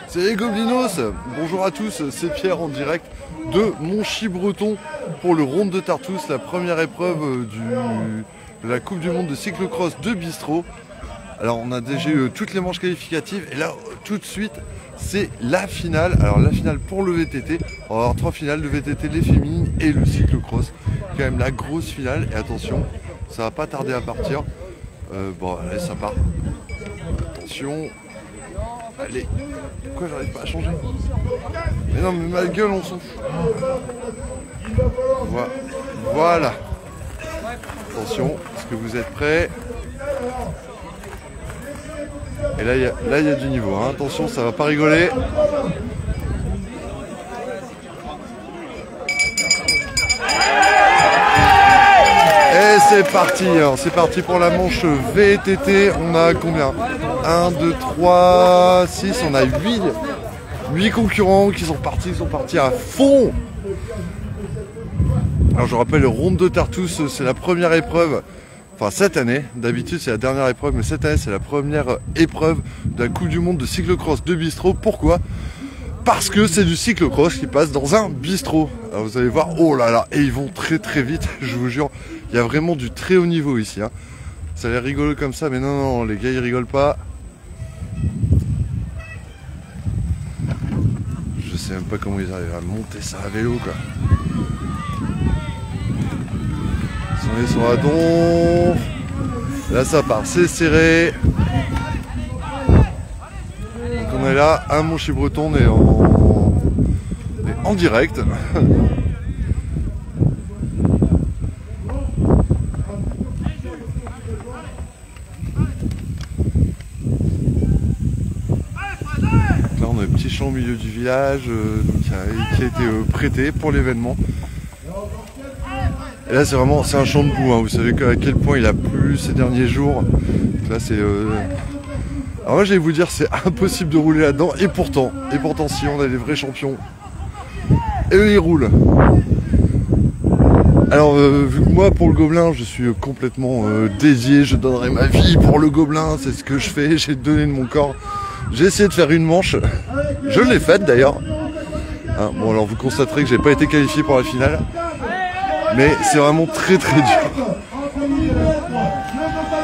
C'est les Goblinos. Bonjour à tous, c'est Pierre en direct de Monchy-Breton pour le Ronde de Tartous, la première épreuve de la Coupe du Monde de cyclocross de bistrot. Alors on a déjà eu toutes les manches qualificatives et là tout de suite c'est la finale. Alors la finale pour le VTT, on va avoir 3 finales, le VTT, les féminines et le cyclocross. Quand même la grosse finale et attention, ça va pas tarder à partir. Bon allez ça part. Attention. Allez. Pourquoi j'arrive pas à changer? Mais non mais ma gueule on s'en fout. Voilà. Attention, est-ce que vous êtes prêts? Et là il y a du niveau, hein. Attention, ça va pas rigoler. Et c'est parti, alors c'est parti pour la manche VTT. On a combien? 1, 2, 3, 6, on a 8 concurrents qui sont partis à fond. Alors je rappelle, le Ronde de Tartous, c'est la première épreuve. Enfin cette année, d'habitude c'est la dernière épreuve, mais cette année c'est la première épreuve de la Coupe du Monde de cyclocross de bistrot. Pourquoi? Parce que c'est du cyclocross qui passe dans un bistrot. Alors vous allez voir, oh là là, et ils vont très très vite, je vous jure. Il y a vraiment du très haut niveau ici, hein. Ça a l'air rigolo comme ça, mais non, les gars ils rigolent pas. Je sais même pas comment ils arrivent à monter ça à vélo quoi. Ils sont à donf. Là ça part, c'est serré. Donc on est là à Monchy-Breton, on est en direct. Là on a un petit champ au milieu du village qui a été prêté pour l'événement. Et là c'est vraiment, c'est un champ de boue, hein. Vous savez à quel point il a plu ces derniers jours. Donc là c'est... Alors moi j'allais vous dire c'est impossible de rouler là-dedans et pourtant si on a des vrais champions. Et eux ils roulent. Alors vu que moi pour le gobelin je suis complètement dédié, je donnerai ma vie pour le gobelin, c'est ce que je fais, j'ai donné de mon corps. J'ai essayé de faire une manche, je l'ai faite d'ailleurs. Hein, bon alors vous constaterez que j'ai pas été qualifié pour la finale. Mais c'est vraiment très très dur.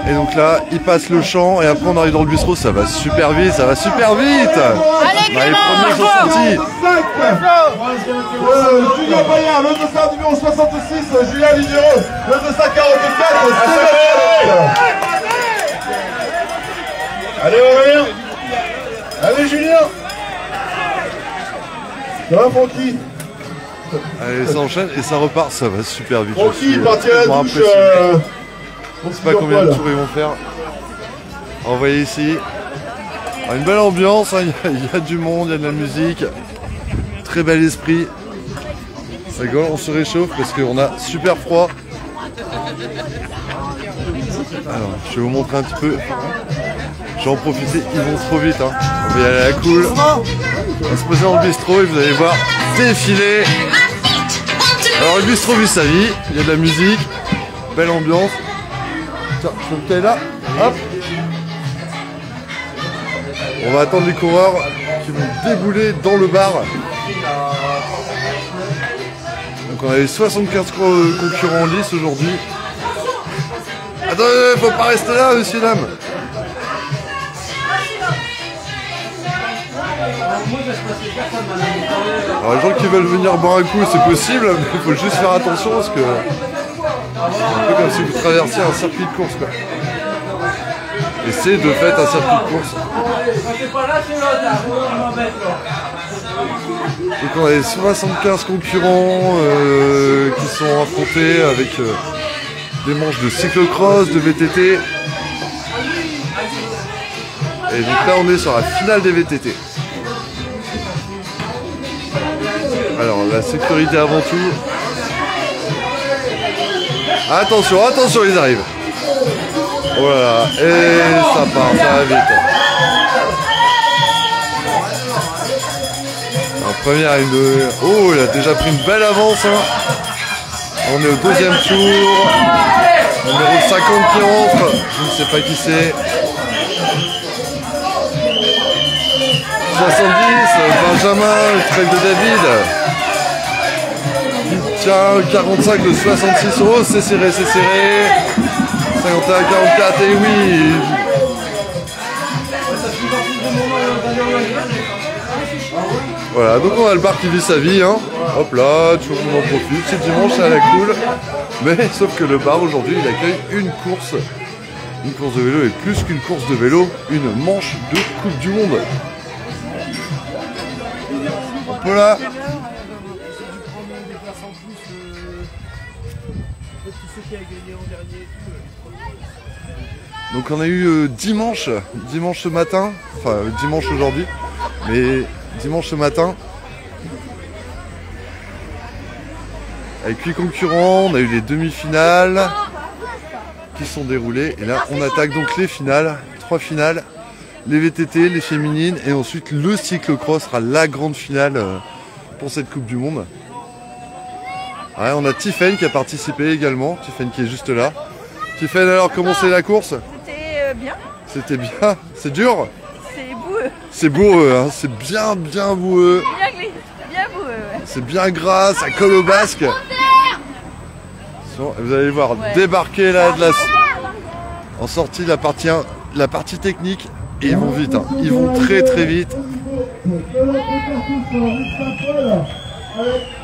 Et donc là, il passe le champ et après on arrive dans le bistrot, ça va super vite, ça va super vite. Allez, les premiers sont sortis. Julien Bayard, le dossard numéro 66, Julien Lignereux, le dossard 44, allez Aurélien. Allez Julien. Ça va Francky? Allez, ça enchaîne et ça repart, ça va super vite. Francky, parti à la douche. Je sais pas combien de tours ils vont faire. Alors, vous voyez ici, alors, une belle ambiance, hein. Il y a du monde, il y a de la musique. Très bel esprit. Ça rigole, on se réchauffe parce qu'on a super froid. Alors, je vais vous montrer un petit peu. Je vais en profiter, ils vont trop vite, hein. On va y aller à la cool. On va se poser dans le bistrot et vous allez voir défiler. Alors le bistrot vit sa vie, il y a de la musique, belle ambiance. Tiens, je peux me caler là, hop. On va attendre les coureurs qui vont débouler dans le bar. Donc on a eu 75 concurrents en lice aujourd'hui. Attendez, faut pas rester là, messieurs dames. Alors les gens qui veulent venir boire un coup c'est possible, mais il faut juste faire attention parce que c'est un peu comme si vous traversiez un circuit de course quoi. Et c'est de fait un circuit de course. Donc on a les 75 concurrents qui sont affrontés avec des manches de cyclocross, de VTT. Et donc là on est sur la finale des VTT. Alors la sécurité avant tout. Attention, attention, ils arrivent. Voilà, et ça part, ça va vite. En première, oh, il a déjà pris une belle avance. Hein. On est au deuxième tour. Numéro 50 qui rentre. Je ne sais pas qui c'est. Benjamin, le trek de David. Qui tient 45 de 66 euros. C'est serré, c'est serré. 51, 44, et oui. Voilà, donc on a le bar qui vit sa vie, hein. Hop là, tout le monde en profite, c'est dimanche, c'est à la cool. Mais sauf que le bar aujourd'hui, il accueille une course de vélo, et plus qu'une course de vélo, une manche de Coupe du Monde. Hop là. Donc on a eu dimanche ce matin, enfin dimanche aujourd'hui, mais dimanche ce matin, avec 8 concurrents, on a eu les demi-finales qui sont déroulées, et là on attaque donc les finales, 3 finales, les VTT, les féminines, et ensuite le cyclocross sera la grande finale pour cette Coupe du Monde. Ouais, on a Tiffen qui a participé également, Tiffen qui est juste là. Tiffen, alors comment c'est la course? C'était bien. C'était bien, c'est dur? C'est boueux. C'est boueux, hein. C'est bien boueux. Bien boueux, ouais. C'est bien gras, ça colle au basque. Vous allez voir, ouais. Débarquer là en sortie de la partie technique, et ils vont vite, hein. Ils vont très vite.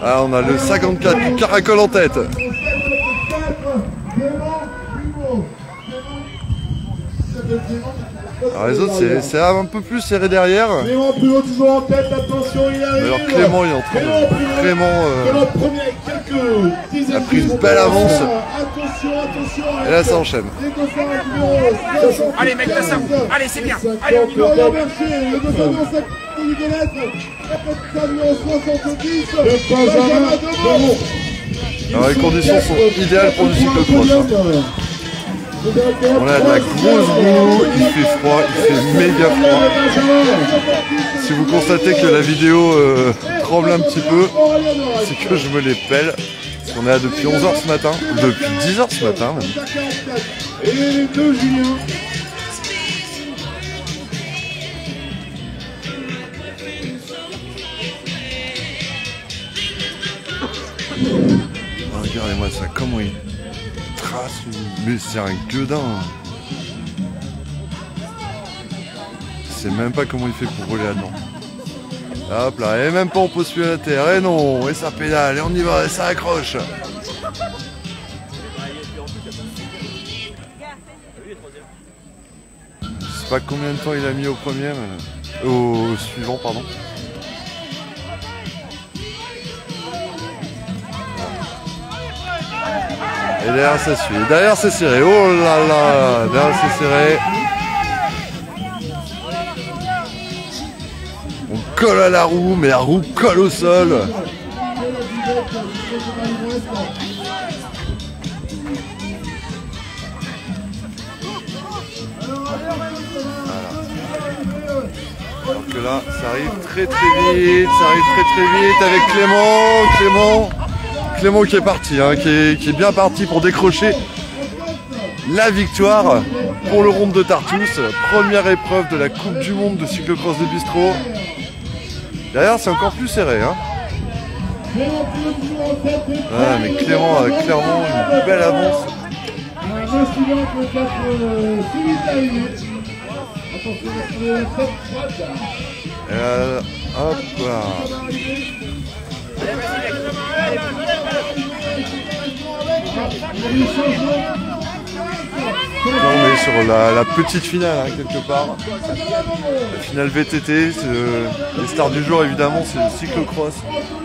Ah, on a le 54 qui caracole en tête. Alors les autres, c'est un peu plus serré derrière. Clément Pruvot toujours en tête, attention, il arrive. Alors Clément, il est en train de vraiment a pris une belle avance. Et là, ça enchaîne. Allez mec, ça. Allez, c'est bien. Allez, on y va. Alors les conditions sont idéales pour du cyclocross. On a de la grosse boue, il fait froid, il fait méga froid. Si vous constatez que la vidéo tremble un petit peu, c'est que je me les pèle. Parce qu'on est là depuis 11h ce matin, depuis 10h ce matin même. Et les deux Julien. Regardez-moi ça, comment il trace, mais c'est un gueudin. Je sais même pas comment il fait pour rouler là-dedans. Hop là, et même pas on pose plus à la terre, et non, et ça pédale, et on y va, et ça accroche. Je sais pas combien de temps il a mis au premier, mais... au suivant, pardon. Et derrière ça suit, derrière c'est serré, oh là là, derrière c'est serré. On colle à la roue, mais la roue colle au sol. Voilà. Alors que là, ça arrive très vite, avec Clément qui est parti, hein, qui est bien parti pour décrocher la victoire pour le Ronde de Tartous, première épreuve de la Coupe du Monde de cyclocross de Bistrot. Derrière c'est encore plus serré, hein. Ah, mais Clément a clairement une belle avance. Hop là. Là, on est sur la petite finale, hein, quelque part. La finale VTT, les stars du jour évidemment, c'est le cyclocross.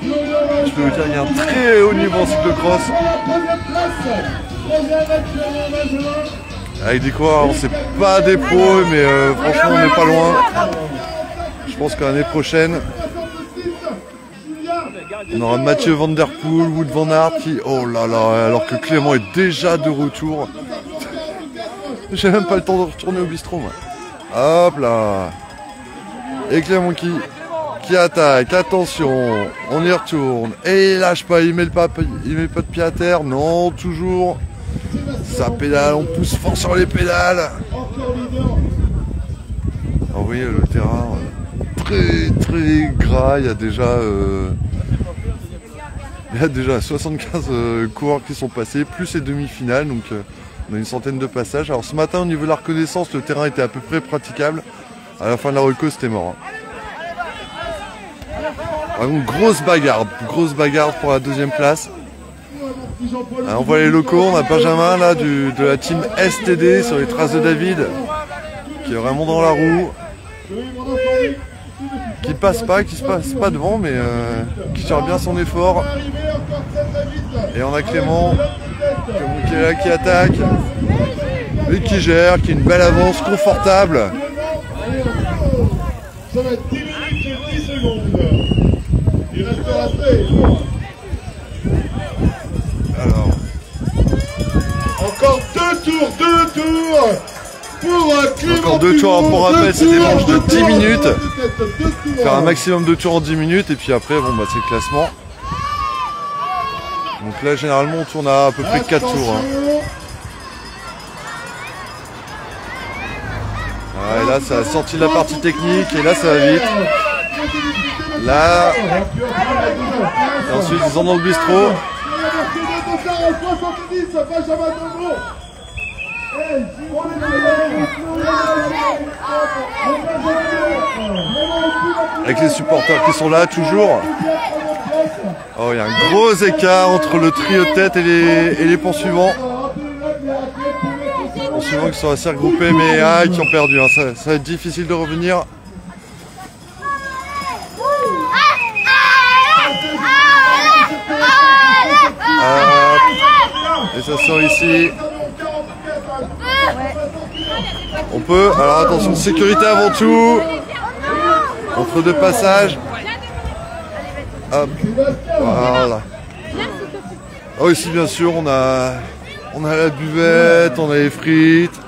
Je peux vous dire, il y a un très haut niveau en cyclocross. Avec des coureurs, on sait pas des pros, mais franchement on n'est pas loin. Je pense qu'à l'année prochaine, on aura Mathieu Van Der Poel, Wout Van Aert qui... Oh là là, alors que Clément est déjà de retour. J'ai même pas le temps de retourner au bistrot, moi. Hop là. Et Clément qui attaque, attention, on y retourne. Et il lâche pas, il met pas de pied à terre, non, toujours. Ça pédale, on pousse fort sur les pédales. Alors, vous voyez le terrain, très très gras, il y a déjà 75 coureurs qui sont passés, plus les demi-finales, donc on a une centaine de passages. Alors ce matin au niveau de la reconnaissance, le terrain était à peu près praticable. À la fin de la reco, c'était mort. Alors, donc, grosse bagarre pour la deuxième place. Alors, on voit les locaux, on a Benjamin là de la team STD sur les traces de David, qui est vraiment dans la roue, qui se passe pas devant, mais qui tire bien son effort. Et on a Clément qui est là, qui attaque, et qui gère, qui a une belle avance confortable. Ça va être 10 minutes et 10 secondes. Il restera 13. Alors, encore 2 tours pour Clément. Encore 2 tours, pour rappel, c'est des manches de 10 minutes. Faire un maximum de tours en 10 minutes, et puis après, bon, bah, c'est le classement. Donc là, généralement, on tourne à peu près 4 tours. Hein. Ah, et là, ça a sorti de la partie technique, et là, ça va vite. Là, et ensuite, ils sont dans le bistrot. Avec les supporters qui sont là, toujours. Oh, il y a un gros écart entre le trio de tête et les poursuivants. Les poursuivants qui sont assez regroupés, mais qui ont perdu. Hein. Ça va être difficile de revenir. Et ça sort ici. On peut. Alors attention, sécurité avant tout. Entre deux passages. Hop. Voilà. Oh, ici bien sûr on a la buvette, on a les frites,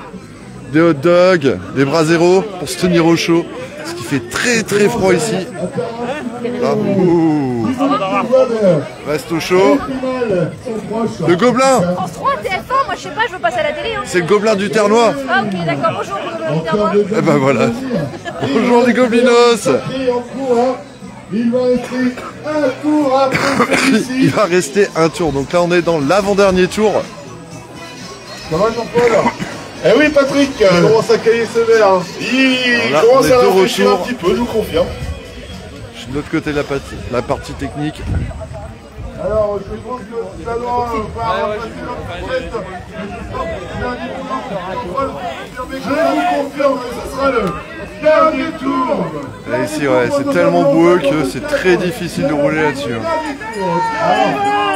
des hot dogs, des braseros pour se tenir au chaud. Ce qui fait très très froid ici. Là, reste au chaud. Le gobelin. France 3, TF1, moi je sais pas, je veux passer à la télé. Hein. C'est le gobelin du Ternois. Ah ok, d'accord, bonjour, gobelin du Ternois. Et ben voilà. Bonjour les goblinos. Il va rester un tour après celui-ci. Il va rester un tour. Donc là on est dans l'avant-dernier tour. Ça va Jean-Paul? Eh oui Patrick, il commence à cailler sévère. Il là, commence à de réfléchir un retour. petit peu, je vous confirme. Je suis de l'autre côté de la partie technique. Alors, je pense que ça doit je vous confirme que ce sera le dernier tour. Et ici, ouais, c'est tellement boueux que c'est très difficile de rouler là-dessus. Hein.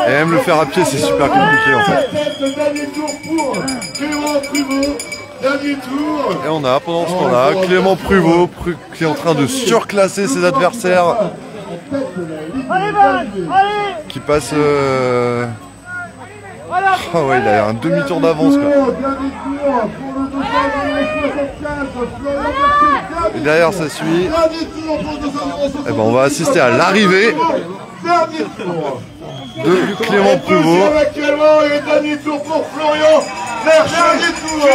Et même le faire à pied, c'est super compliqué en fait. Le dernier tour pour Clément Pruvot. Dernier tour. Et on a, pendant ce temps-là, Clément Pruvot qui est en train de surclasser ses adversaires. Qui passe... Ah ouais, il a un demi-tour d'avance quoi. Et derrière ça suit. Et ben on va assister à l'arrivée de Clément Pruvot. Actuellement, et dernier tour pour Florian. Dernier tour.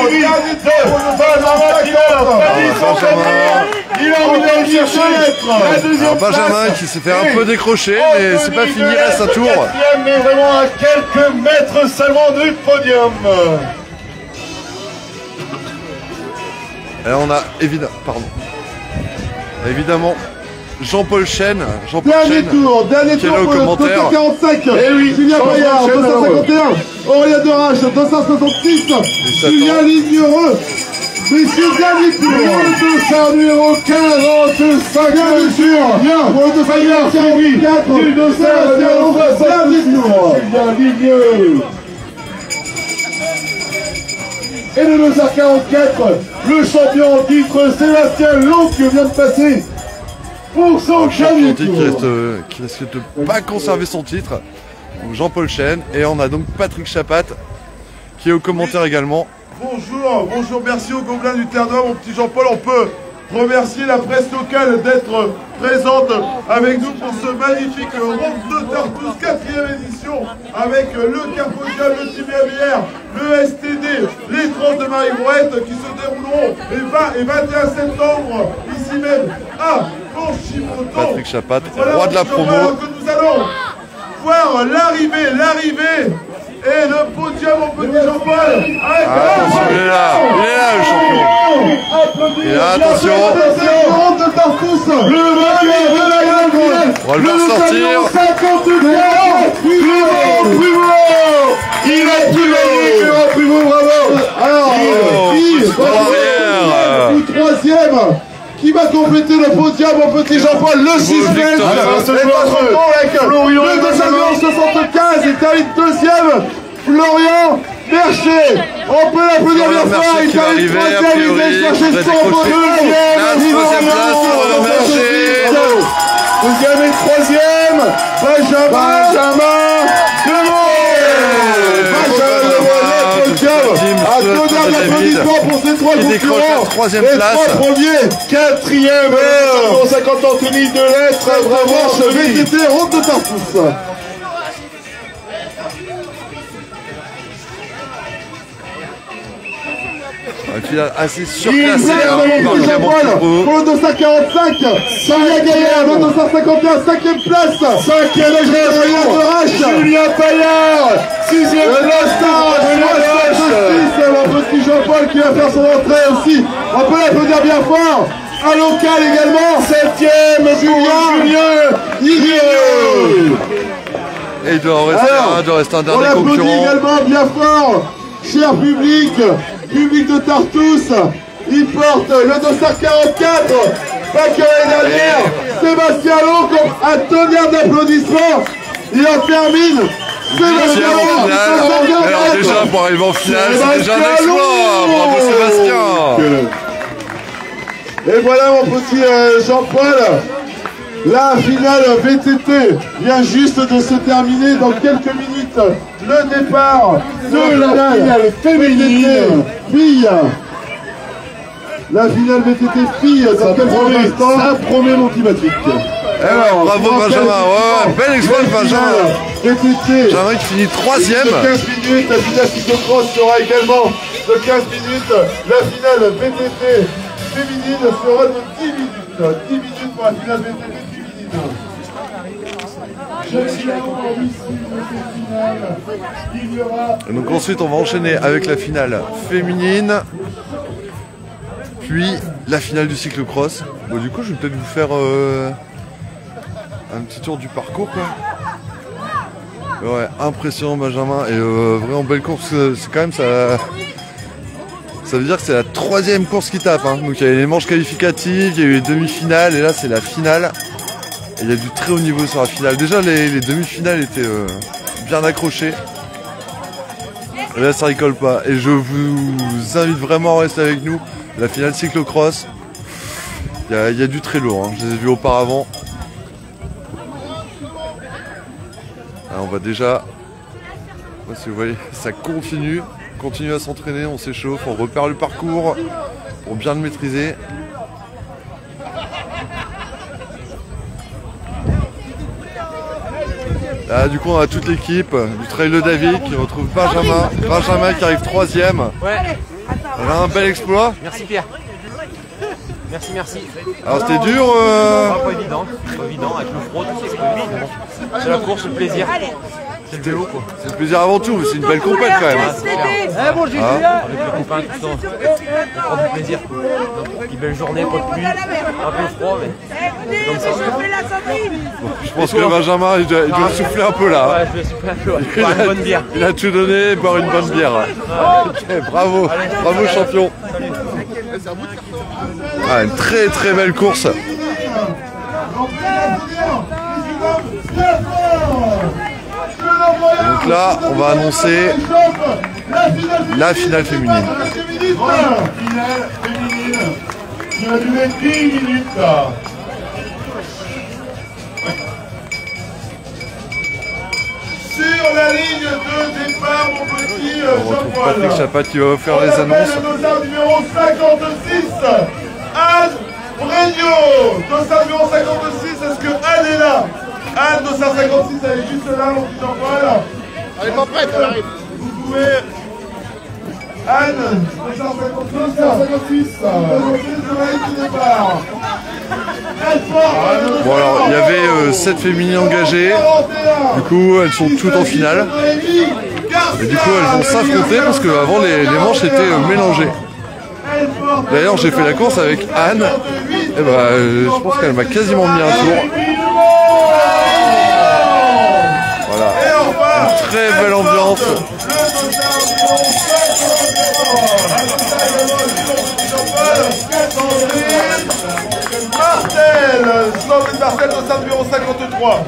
Il a envie d'aller chercher la deuxième place. Benjamin qui s'est fait un peu décrocher, mais c'est pas fini, reste un tour. Mais vraiment à quelques mètres seulement du podium. Et on a évidemment Jean-Paul Chêne. Dernier tour qui est là au pour commentaire. 245. Et oui, Julien Paillard, 251. Aurélien Derache, 266. Julien Lignereux. Messieurs, dernier tour. Le dossard numéro 45, bien sûr. Bien. Pour le dossard numéro 44. Du dossard numéro 70. Julien Lignereux. Et le dossard 44, le champion en titre Sébastien Long qui vient de passer pour son dernier tour. Qui risque de pas conserver son titre. Jean-Paul Chêne. Et on a donc Patrick Chapat qui est au commentaire également. Bonjour, merci au Gobelin du Ternois, mon petit Jean-Paul. On peut remercier la presse locale d'être présente avec nous pour ce magnifique Ronde de Tartous 4e édition avec le Carpodia, le Team ABR, le STD, les trans de Marie-Brouette qui se dérouleront les 20 et 21 septembre ici même à Montchibron. Patrick Chapat, Voilà, roi de la promo. que nous allons voir l'arrivée et le podium au petit Jean-Paul. Attention, il est là, le champion. Et là, attention. De Tartous, le vainqueur de la grande finale. On va le voir sortir. 52e, il a pu gagner, Clément Primo, bravo. Alors, troisième, qui va compléter le podium au petit Jean-Paul, le suspense. Avec Florian, le 275 et termine deuxième. Florian Mercier, on peut l'applaudir bien fort, il termine troisième, il va chercher son podium. Deuxième et troisième, Benjamin à deux d'applaudissements pour ces trois concurrents. Troisième les place. trois premiers, quatrième, 50 Anthony de lettres, vraiment, VTT, Ronde de Tartous. Un final assez Il surclassé perd par le Clément Jean-Paul Primo. pour le 245. Julien Gaillard, le 251, 5e place. 5e de Rache. Julien Paillard, 6e place. Le petit Jean-Paul qui va faire son entrée aussi. On peut l'applaudir bien fort. Un local également. 7e, Julien Et il doit rester un dernier on l'applaudit concurrent. également bien fort. Cher public de Tartous, il porte le 244, vainqueur l'année dernière, Sébastien Long, un tonnerre d'applaudissements. Il en termine, Sébastien Long, Alors déjà, pour arriver en finale, c'est déjà un exploit. Bravo Sébastien. Et voilà mon petit Jean-Paul. La finale VTT vient juste de se terminer dans quelques minutes. Le départ de la finale féminine fille. La finale VTT fille dans quelques instants. Ça promet mon petit Patrick. Alors, bravo Benjamin, ouais, bel exploit de Benjamin. VTT. Benjamin qui finit troisième. De 15 minutes, la finale cyclocross sera également de 15 minutes. La finale VTT féminine sera de 10 minutes. 10 minutes pour la finale VTT féminine. Et donc ensuite on va enchaîner avec la finale féminine, puis la finale du cyclocross. Bon, du coup je vais peut-être vous faire un petit tour du parcours quoi. Ouais, impressionnant Benjamin et vraiment belle course, c'est quand même ça. Ça veut dire que c'est la troisième course qui tape hein. Donc il y a eu les manches qualificatives, il y a eu les demi-finales et là c'est la finale. Et il y a du très haut niveau sur la finale. Déjà les demi-finales étaient bien accrochées. Et là ça rigole pas. Et je vous invite vraiment à rester avec nous. La finale cyclocross, il y a du très lourd. Hein. Je les ai vus auparavant. Alors on va déjà, si vous voyez, ça continue. Continue à s'entraîner, on s'échauffe, on repère le parcours pour bien le maîtriser. Là, du coup, on a toute l'équipe du Trail de David qui retrouve Benjamin. Benjamin qui arrive troisième. Ouais. Un bel exploit. Merci Pierre. Merci. Alors c'était dur. Pas évident avec le froid, tout ça, c'est pas évident. C'est la course, le plaisir. C'est le vélo quoi. C'est le plaisir avant tout, mais c'est une belle compète quand même. Avec les copains, tout ça. On prend du plaisir. Une belle journée, pas de pluie. Un peu froid, mais c'est comme ça. Je pense que Benjamin il doit souffler un peu là. Ouais, je vais souffler un peu. Boire une bonne bière. Il a tout donné, boire une bonne bière. Ok, bravo, bravo champion. Ah, une très très belle course. Donc là, on va annoncer la finale féminine. Voilà, finale féminine qui va durer 10 minutes. Sur la ligne de départ, mon petit On retrouve Jean-Paul. Patrick Chapat qui va faire les annonces. Le dossard numéro 56, Anne Bregno. Dossard numéro 56, est-ce que Anne est là? Anne, dossard 56, elle est juste là, mon petit Jean-Paul. Elle est pas prête, elle arrive. Vous pouvez Anne, 256, départ. Bon alors, il y avait 7 féminines engagées. Du coup, elles sont toutes en finale. Et du coup, elles vont s'affronter parce qu'avant, les manches étaient mélangées. D'ailleurs, j'ai fait la course avec Anne. Et bah, je pense qu'elle m'a quasiment mis un tour. Voilà. Une très belle ambiance. Martel dans sa numéro 53.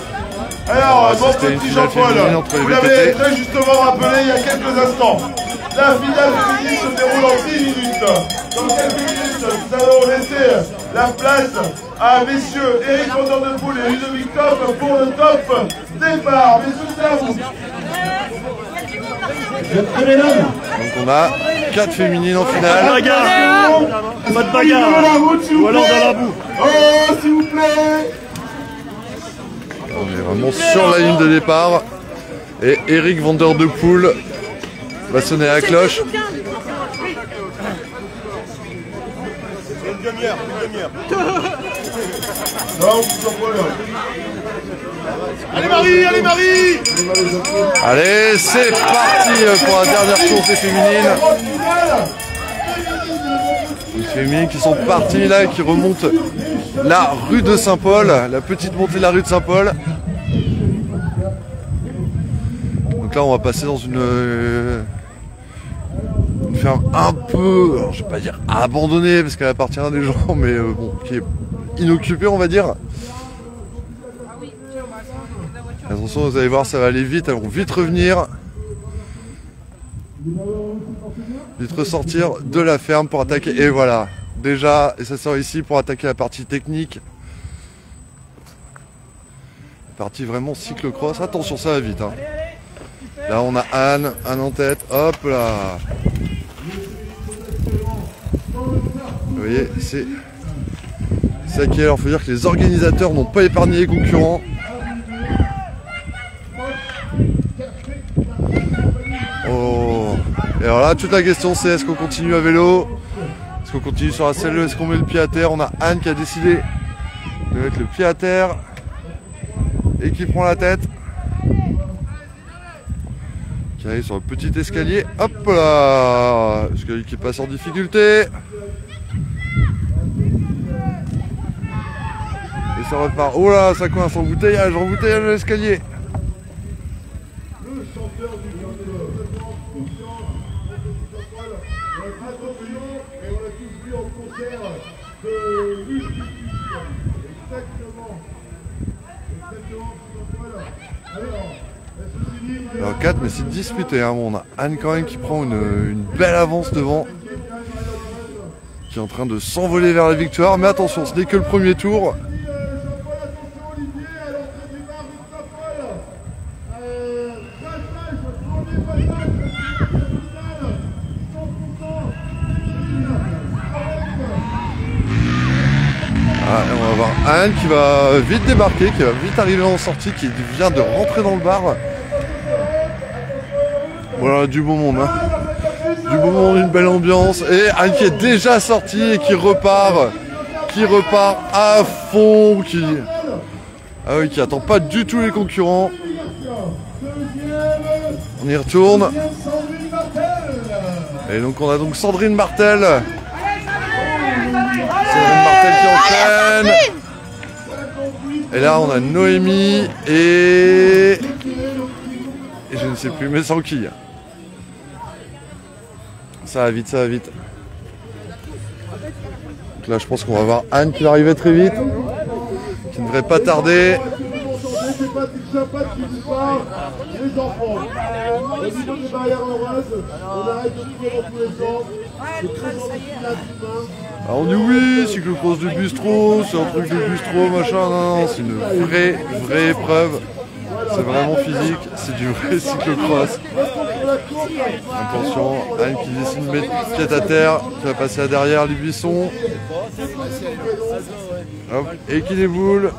Alors, mon petit Jean-Paul, vous l'avez très justement rappelé il y a quelques instants. La finale féminine se déroule en 10 minutes. Dans quelques minutes, nous allons laisser la place à messieurs Eric Vander de Poel et Ludovic Top pour le top départ. Messieurs, c'est à vous. Donc on a 4 féminines en finale. Pas de bagarre. Ou alors dans la boue. Oh, s'il vous plaît. On est vraiment sur la ligne de départ. Et Eric Vander de Poel va sonner à la cloche. Une demi-heure. Non, Jean-Paul. Allez Marie. Allez, c'est parti pour la dernière course des féminines. Les féminines qui sont parties là, qui remontent la rue de Saint-Paul, la petite montée de la rue de Saint-Paul. Donc là, on va passer dans une ferme un peu, alors je vais pas dire abandonnée parce qu'elle appartient à des gens, mais bon, qui est inoccupée, on va dire. Attention, vous allez voir, ça va aller vite, elles vont vite revenir. Vite ressortir de la ferme pour attaquer. Et voilà, déjà, et ça sort ici pour attaquer la partie technique. La partie vraiment cyclocross. Attention, ça va vite. Hein. Là, on a Anne en tête. Hop là. Vous voyez, c'est ça qui est. Alors, il faut dire que les organisateurs n'ont pas épargné les concurrents. Oh. Et alors là, toute la question c'est est-ce qu'on continue à vélo? Est-ce qu'on continue sur la selle? Est-ce qu'on met le pied à terre? On a Anne qui a décidé de mettre le pied à terre et qui prend la tête. Qui arrive sur le petit escalier. Hop là! Escalier qui passe en difficulté. Et ça repart. Oh là, ça coince, embouteillage de l'escalier. Alors 4, mais c'est disputé. Hein. Bon, on a Anne quand même qui prend une belle avance devant. Qui est en train de s'envoler vers la victoire. Mais attention, ce n'est que le premier tour. Ah, on va voir Anne qui va vite débarquer, qui va vite arriver en sortie, qui vient de rentrer dans le bar. Voilà, du beau monde, hein. Du beau monde, une belle ambiance. Et Anne qui est déjà sortie et qui repart à fond, qui attend pas du tout les concurrents. On y retourne. Et donc on a donc Sandrine Martel. Sandrine Martel qui enchaîne. Et là on a Noémie et je ne sais plus, mais sans qui. Ça va vite, ça va vite. Donc là je pense qu'on va voir Anne qui va arriver très vite. Qui ne devrait pas tarder. Les enfants, au niveau des barrières heureuses, on arrête de courir dans tous les sens. C'est très difficile. Alors on dit oui, cyclocross de bistrot, c'est un truc de bistrot, machin, non, c'est une vraie épreuve. C'est vraiment physique, c'est du vrai cyclocross. Attention, Anne qui décide de mettre pied à terre, qui va passer à derrière les buissons. Hop, et qui déboule.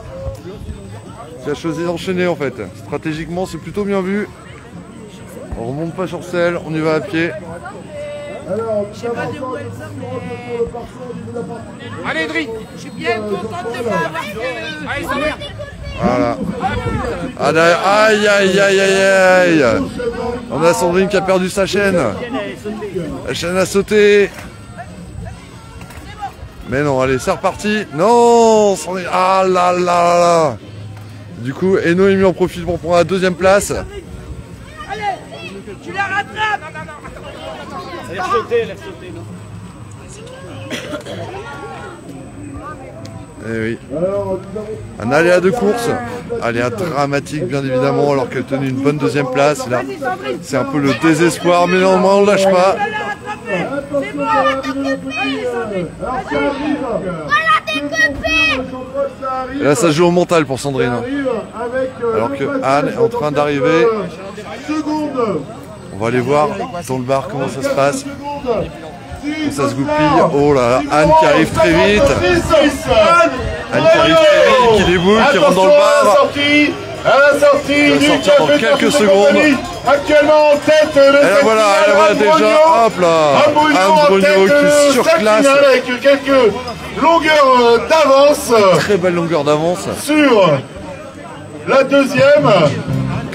Qui a choisi d'enchaîner en fait. Stratégiquement c'est plutôt bien vu. On remonte pas sur selle, on y va à pied. Allez, Dri. Je suis bien contente de pas avoir fait. Allez, ça va. Voilà. Aïe, aïe, aïe, aïe, aïe. On a Sandrine qui a perdu sa chaîne. La chaîne a sauté. Mais non, allez, c'est reparti. Non, Sandrine. Ah là là là là. Du coup, Noémie en profite pour prendre la deuxième place. Allez, tu la rattrapes. Non, non, non. Elle a sauté, elle a sauté. Eh oui. Un aléa de course, aléa dramatique bien évidemment, alors qu'elle tenait une bonne deuxième place. Là, c'est un peu le désespoir, mais non, on ne lâche pas. C'est bon, Et là, ça joue au mental pour Sandrine. Alors que Anne est en train d'arriver. On va aller voir dans le bar comment ça se passe. Comment ça se goupille. Oh là là, Anne qui arrive très vite. Anne qui arrive très vite, qui déboule, qui rentre dans le bar. À la sortie du sortir dans quelques secondes. Actuellement en tête de cette Voilà, elle va déjà, hop là, Anne Brogno qui surclasse. Avec quelques longueurs d'avance. Très belle longueur d'avance. Sur la deuxième.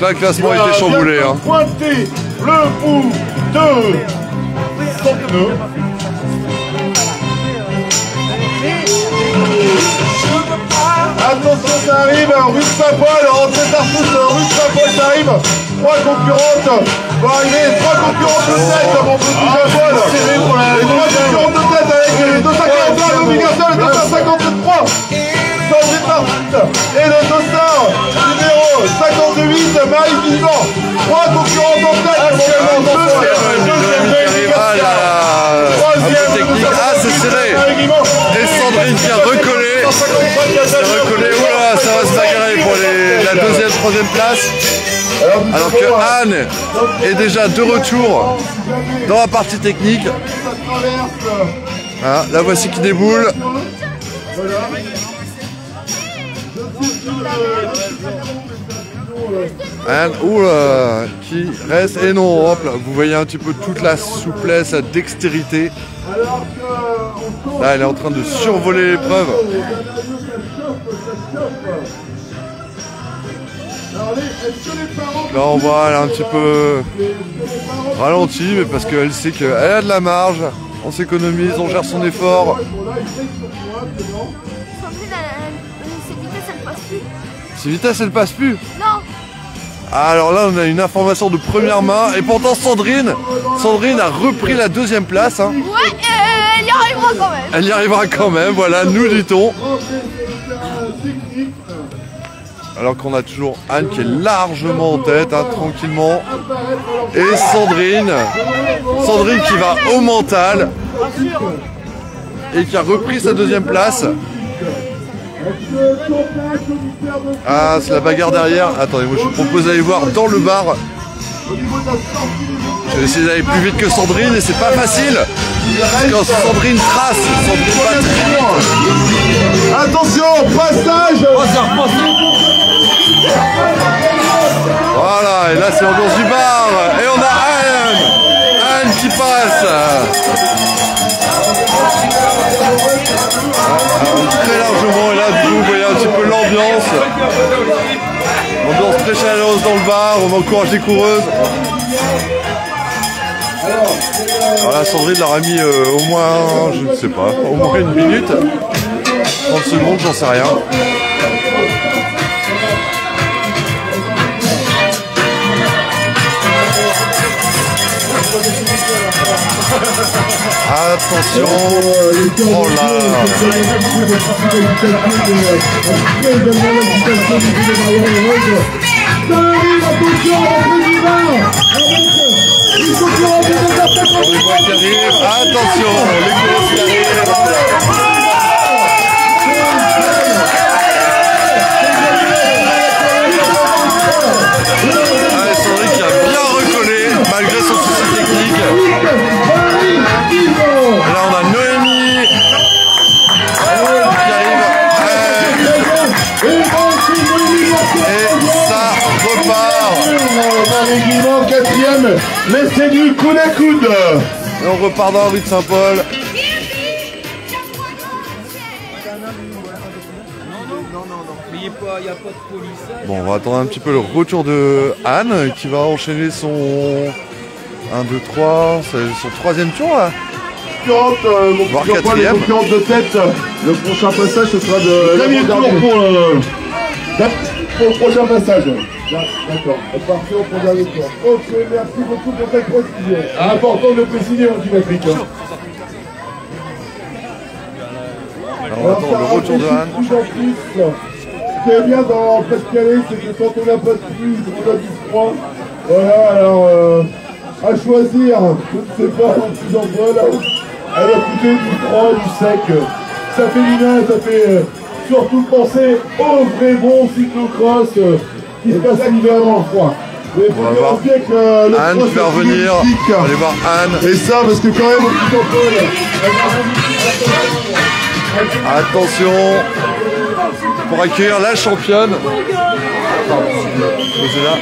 Là, le classement a été chamboulé. Hein. Pointer le bout de son pneu. Attention, ça arrive, rue de Saint-Paul, rentrée Tartous, rue de Saint-Paul, ça arrive. Trois concurrentes vont arriver, trois concurrentes de tête, mon petit Saint-Paul. Les trois concurrentes de tête avec les 243, l'obligation, le 253. Sandrine Tartous et le dossard numéro 58, Marie Vivant. Trois concurrentes en tête, troisième technique, ah c'est serré. Et Sandrine qui a recollé. Oula, ça va se bagarrer pour la deuxième, troisième place. Alors que Anne est déjà de retour dans la partie technique. Ah, la voici qui déboule. Anne, oula, qui reste, et non, hop là, vous voyez un petit peu toute la souplesse, la dextérité. Là, elle est en train de survoler l'épreuve. Là, on voit, elle est un petit peu ralentie, mais parce qu'elle sait qu'elle a de la marge, on s'économise, on gère son effort. Ces vitesses, elle passe plus. Non. Alors là, on a une information de première main, et pourtant Sandrine a repris la deuxième place. Hein. Ouais, elle y arrivera quand même. Elle y arrivera quand même, voilà, nous dit-on. Alors qu'on a toujours Anne qui est largement en tête, hein, tranquillement. Et Sandrine qui va au mental et qui a repris sa deuxième place. Ah, c'est la bagarre derrière. Attendez, moi je vous propose d'aller voir dans le bar. Je vais essayer d'aller plus vite que Sandrine et c'est pas facile. Parce que Sandrine trace, Sandrine va très vite. Attention, passage. Voilà, et là c'est l'ambiance du bar. Et on a Anne qui passe. Très largement, et là du coup vous voyez un petit peu l'ambiance. Ambiance très chaleureuse dans le bar, on encourage les coureuses. Voilà, Sandrine leur a mis au moins, je ne sais pas, au moins une minute, 30 secondes, j'en sais rien. Attention, oh là. Attention, les courses qui arrivent. Sandrine qui a bien recollé malgré son souci technique. Et là on a Noémie qui arrive. Et ça repart. Marie Guimont, quatrième, l'essai du coude à coude. Et on repart dans la rue de Saint-Paul. Bon, on va attendre un petit peu le retour de Anne qui va enchaîner son 1, 2, 3, c'est son troisième tour là. Voire quatrième. De tête, le prochain passage ce sera de dernier tour pour le prochain passage. D'accord, parfait pour le dernier tour. Ok, merci beaucoup pour cette précision. Important de le préciser, mon petit Patrick. Alors, on attend le retour de Anne. Ce qui est bien dans Pas-de-Calais, c'est que quand on n'a pas de plus, on a du froid. Voilà, alors à choisir, je ne sais pas, en plus en bas là, à l'écouter du froid, du sec. Ça fait du bien, ça fait surtout penser au vrai bon cyclocross qui se passe l'hiver dans le froid. On va voir Anne qui va revenir. On va aller voir Anne. Et ça, parce que quand même, au petit Paul. Attention pour accueillir la championne. Posez là.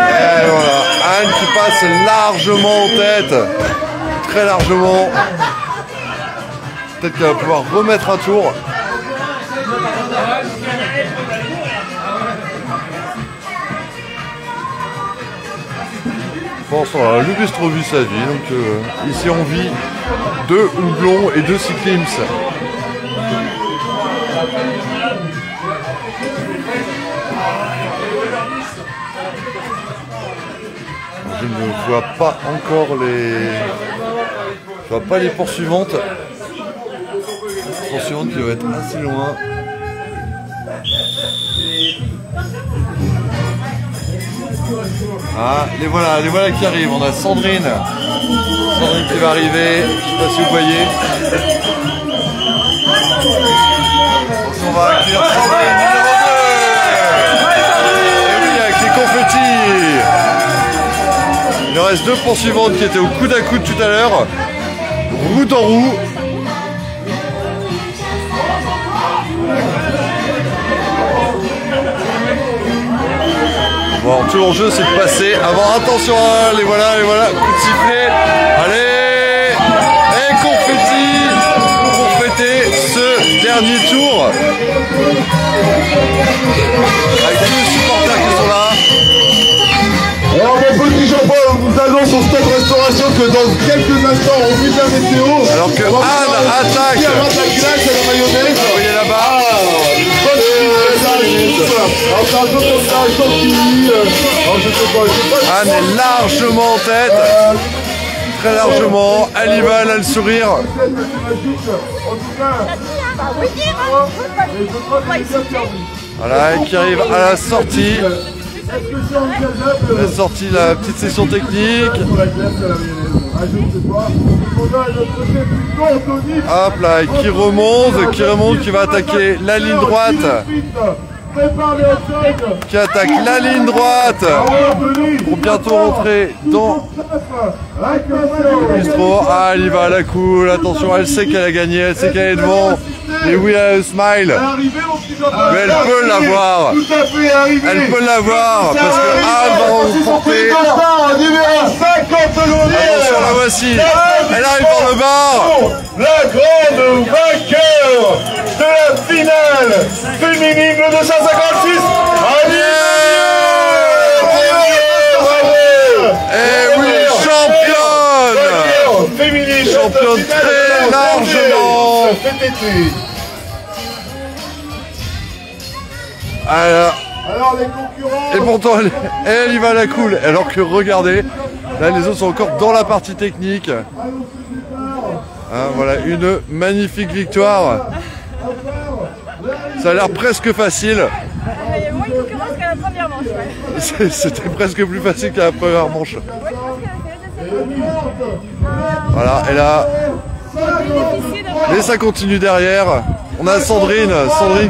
Et voilà, Anne qui passe largement en tête, très largement. Peut-être qu'elle va pouvoir remettre un tour. Je pense qu'on a le bistro vu sa vie, donc ici on vit 2 houblons et 2 cyclistes. Je ne vois pas encore je vois pas les poursuivantes. Les poursuivantes qui doivent être assez loin. Ah, les voilà qui arrivent. On a Sandrine qui va arriver. Je sais pas si vous voyez. On va accueillir Sandrine numéro 2. Et oui, avec les confettis. Il en reste 2 poursuivantes qui étaient au coude à coude tout à l'heure. Roue en roue. Bon, tout l'enjeu c'est de passer avant. Attention, les voilà, coup de sifflet. Allez, et confetti pour fêter ce dernier tour. Avec tous les supporters qui sont là. Alors mon petit Jean-Paul, on vous annonce au stade restauration que dans quelques instants on vit la météo. Alors que Anne attaque. La mayonnaise. Vous voyez là-bas. Anne est largement en tête. Très largement. Elle y va, elle a le sourire. Voilà, qui arrive à la sortie. La sortie, la petite session technique. Hop là, qui remonte, qui va attaquer la ligne droite. Qui attaque la ligne droite pour bientôt rentrer dans le bistrot. Ah, elle y va à la cool. Attention, elle sait qu'elle a gagné, elle sait qu'elle est devant. Et oui, elle smile. Mais elle peut l'avoir. Elle peut l'avoir parce que Anne va remporter. Attention, la voici. Elle arrive par le bas. La grande vainqueur de la finale féminine de 256. Et oui, championne. Féminine. Championne très largement. Alors les concurrents. Et pourtant elle y va à la cool. Alors que regardez, là les autres sont encore dans la partie technique. Hein, voilà une magnifique victoire. Ça a l'air presque facile. Il y a moins de concurrence qu'à la première manche. Ouais. C'était presque plus facile qu'à la première manche. Voilà, et là. Mais ça continue derrière. On a Sandrine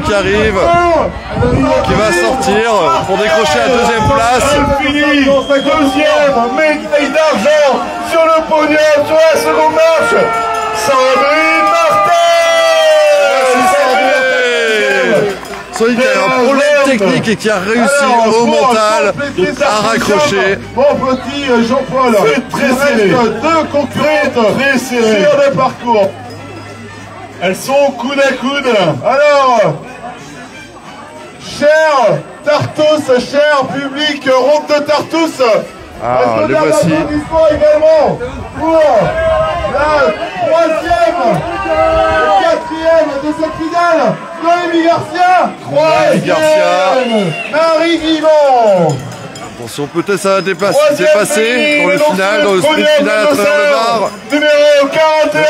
qui arrive, qui va sortir pour décrocher la deuxième place. Deuxième médaille d'argent sur le podium sur la seconde marche. Sandrine Martin. Sans qu'il y a un problème technique et qui a réussi au mental à raccrocher. Mon petit Jean-Paul, très il serré. reste deux concurrentes Très serré. sur le parcours. Elles sont coude à coude. Alors, cher Tartus, cher public, ronde de Tartus. Ah, les voici. Également pour la troisième et quatrième de cette finale. Noémie Garcia, troisième. Marie Guimond. Attention, peut-être ça va dépasser dans le final, dans le sprint final à travers le bar. Numéro 41.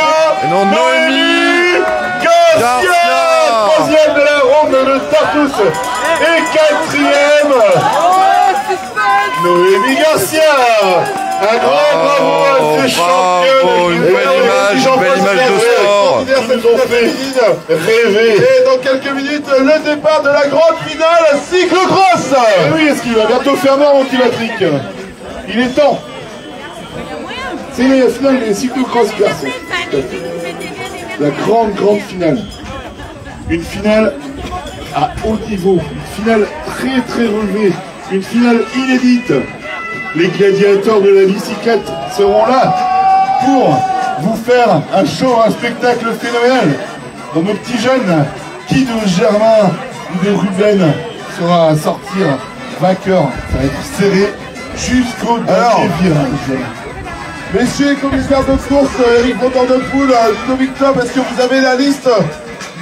Et non, Noémie Garcia. Garcia. Troisième de la ronde de Tartus. Et quatrième. Noémie Garcia. Un grand bravo à ces championnes. Une belle image de sport. Rêver. Et dans quelques minutes, le départ de la grande finale cyclocross. Et oui, est-ce qu'il va bientôt faire mort, mon petit Patrick? Il est temps. C'est la finale des cyclocross garçons. La grande finale. Une finale à haut niveau. Une finale très relevée. Une finale inédite. Les gladiateurs de la bicyclette seront là pour vous faire un show, un spectacle phénoménal. Dans nos petits jeunes, qui de Germain ou de Ruben sera sortir vainqueur? Ça va être serré jusqu'au dernier virage. Messieurs les commissaires de course, Eric Bontemps de Poule, Ludovic Top, est-ce que vous avez la liste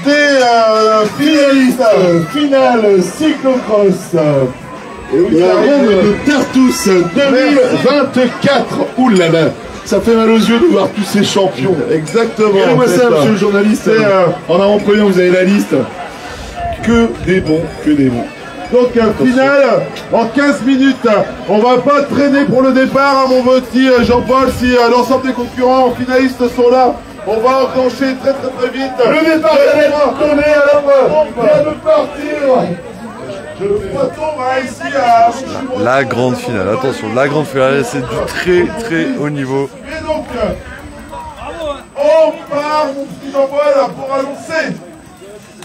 des finalistes? Finale cyclocross. La ronde de Tartus 2024. Oulala, ça fait mal aux yeux de voir tous ces champions. Exactement. Regardez-moi ça, monsieur le journaliste. En avant-première, vous avez la liste. Que des bons. Donc finale en 15 minutes. On va pas traîner pour le départ, hein, mon petit Jean-Paul. Si l'ensemble des concurrents finalistes sont là, on va enclencher très vite. Le départ va tourner alors on vient de partir. Le peloton va ici à... La grande finale, attention, la grande finale, c'est du très haut niveau. Et donc, on part, mon petit Jean-Paul, pour annoncer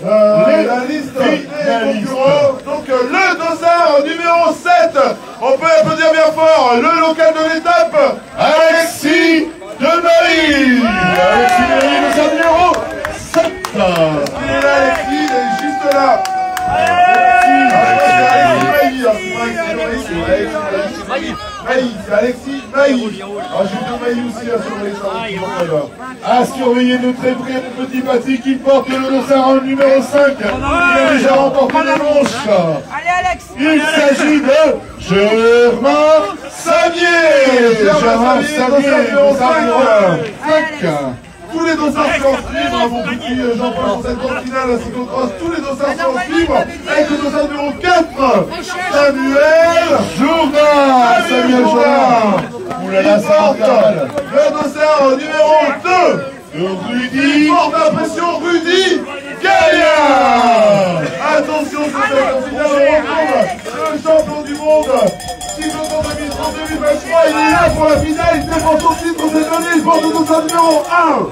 la liste des concurrents. Donc, le dossard numéro 7, on peut applaudir bien fort, le local de l'étape, Alexis de Marie. Alexis de Marie, le dossard numéro 7. Il est là, Alexis, il est juste là. C'est Alexis Maï. Ah, j'ai bien Maï aussi à surveiller ça. À surveiller de très près mon petit Patrick qui porte le dossard numéro 5. Il a déjà remporté la manche. Allez, Alex. Il s'agit de Germain Savier. Germain Savier, dossard numéro 5. Tous les dossards sont en suivre, mon petit Jean-Paul, dans cette grande finale à cyclocross. Tous les dossards sont en suivre avec le dossard numéro 4, Samuel Jourdain. Samuel Jourdain. Oulala, ça va faire mal. Le dossard numéro 2, Rudy. Forte impression, Rudy Gaillard. Attention, c'est la finale, on retrouve le champion du monde. Cyclocross 2023, il est là pour la finale, il défend son titre cette année, il porte le dossard numéro 1.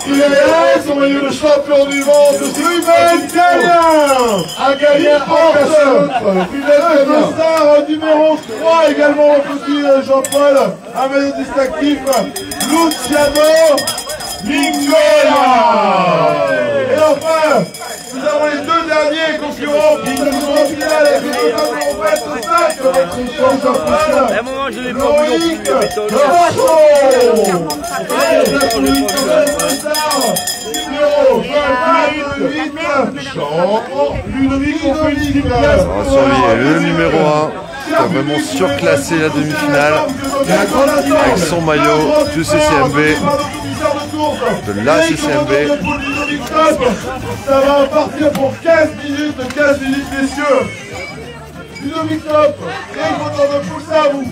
Il est là, son maillot de champion du monde. Ruben Gaillard a gagné en personne. Le dossard numéro 3 également, mon petit Jean-Paul, un maillot distinctif, Luciano Nicola. Et enfin, nous avons les deux derniers concurrents qui se sont en finale avec le dossard numéro 25, votre Jean-Paul. À un moment, je l'ai pas vu non Loïc plus, mais méthode. Ludovic, on fait une On va surveiller le numéro 1 qui a vraiment surclassé la demi-finale avec son maillot du CCMB, de la CCMB. Ça va partir pour 15 minutes, messieurs. Ludovic Top, et content de pousser à vous.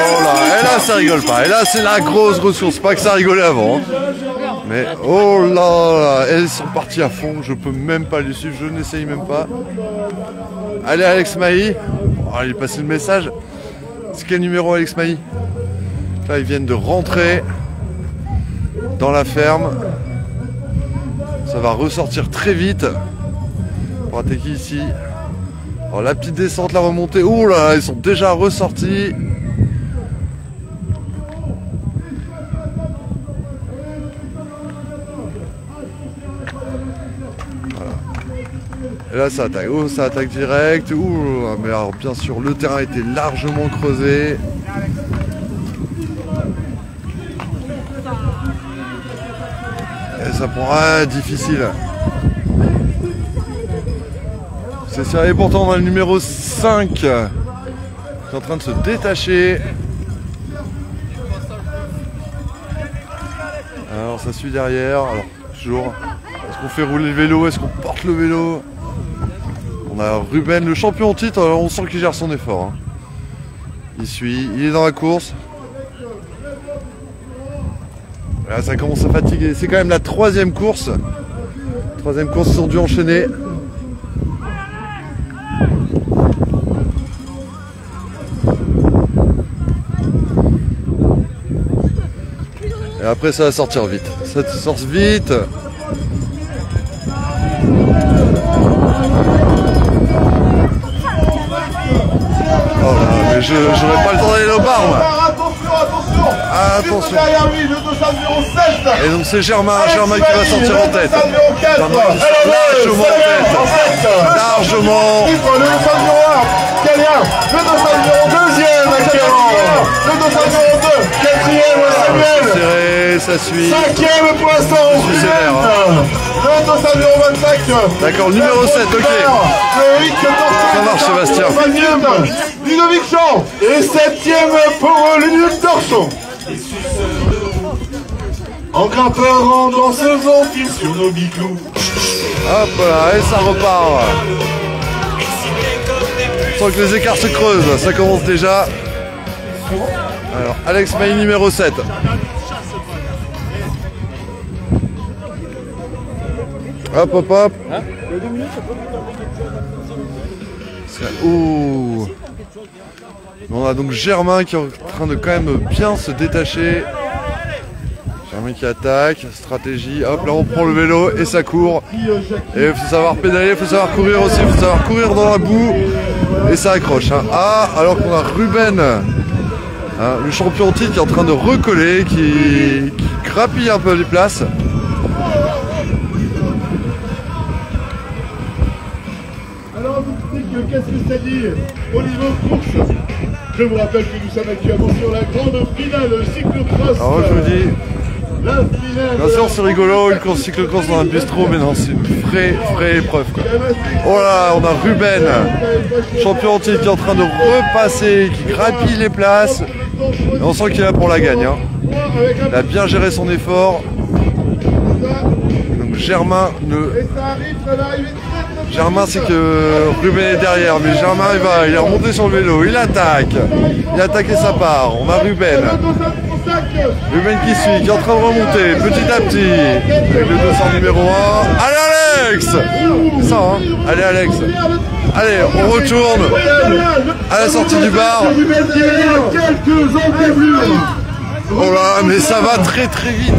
Oh là, et là ça rigole pas, et là c'est la grosse ressource, pas que ça rigolait avant. Hein. Mais oh là là, elles sont parties à fond, je peux même pas les suivre, je n'essaye même pas. Allez Alex Maï, oh, il est passé le message. C'est quel numéro Alex Maï? Là ils viennent de rentrer. dans la ferme. Ça va ressortir très vite pour attaquer ici. Alors la petite descente, la remontée. Oh là, ils sont déjà ressortis. Voilà. Et là ça attaque. Oh, ça attaque direct. Ouh, mais alors bien sûr le terrain était largement creusé. Et ça pourra être difficile. C'est ça, et pourtant on a le numéro 5 qui est en train de se détacher. Alors ça suit derrière. Alors toujours, est-ce qu'on fait rouler le vélo? Est-ce qu'on porte le vélo? On a Ruben, le champion en titre. On sent qu'il gère son effort, hein. Il suit, il est dans la course. Là ça commence à fatiguer. C'est quand même la troisième course. Troisième course, ils ont dû enchaîner. Et après ça va sortir vite. Ça sort vite. Oh là, mais j'aurais pas le temps d'aller au bar moi. Attention. Derrière lui, le 207. Et donc c'est Germain qui va sortir en tête. Largement en tête. Largement. Le 201, Calien. Le 202, deuxième actuellement. Le 202, quatrième, Samuel. Serré, ça suit. Cinquième pour l'instant, sévère, hein. Le 225. D'accord, le numéro 7, ok. Ça marche Sébastien. 20e, Ludovic Champ. Et 7e pour Ludovic Torchon. En grimpant dans ce ventil sur nos biclous. Hop là, et ça repart. Sans que les écarts se creusent, ça commence déjà. Alors, Alex Maï numéro 7. Hop, hop, hop. Ouh. On a donc Germain qui est en train de quand même bien se détacher. Germain qui attaque, stratégie, hop là on prend le vélo et ça court. Et il faut savoir pédaler, il faut savoir courir aussi, il faut savoir courir dans la boue. Et ça accroche, hein. Ah, alors qu'on a Ruben, hein, le champion en titre qui est en train de recoller, qui grappille un peu les places. Alors vous dites que qu'est-ce que ça dit au niveau course? Je vous rappelle que nous sommes actuellement sur la grande finale cyclocross. Alors je vous dis, la finale. bien sûr c'est rigolo, une course cyclocross dans un bistrot, mais non, c'est une vraie épreuve quoi. Oh là, on a Ruben, champion en titre qui est en train de repasser, qui grappille les places. Et on sent qu'il est là pour la gagne, hein. Il a bien géré son effort. Donc Germain Germain c'est que Ruben est derrière, mais Germain il est remonté sur le vélo, il attaque et ça part. On a Ruben qui suit, qui est en train de remonter petit à petit avec le 200 numéro 1. Allez Alex, c'est ça hein. Allez Alex, allez on retourne à la sortie du bar. Oh là, mais ça va très vite.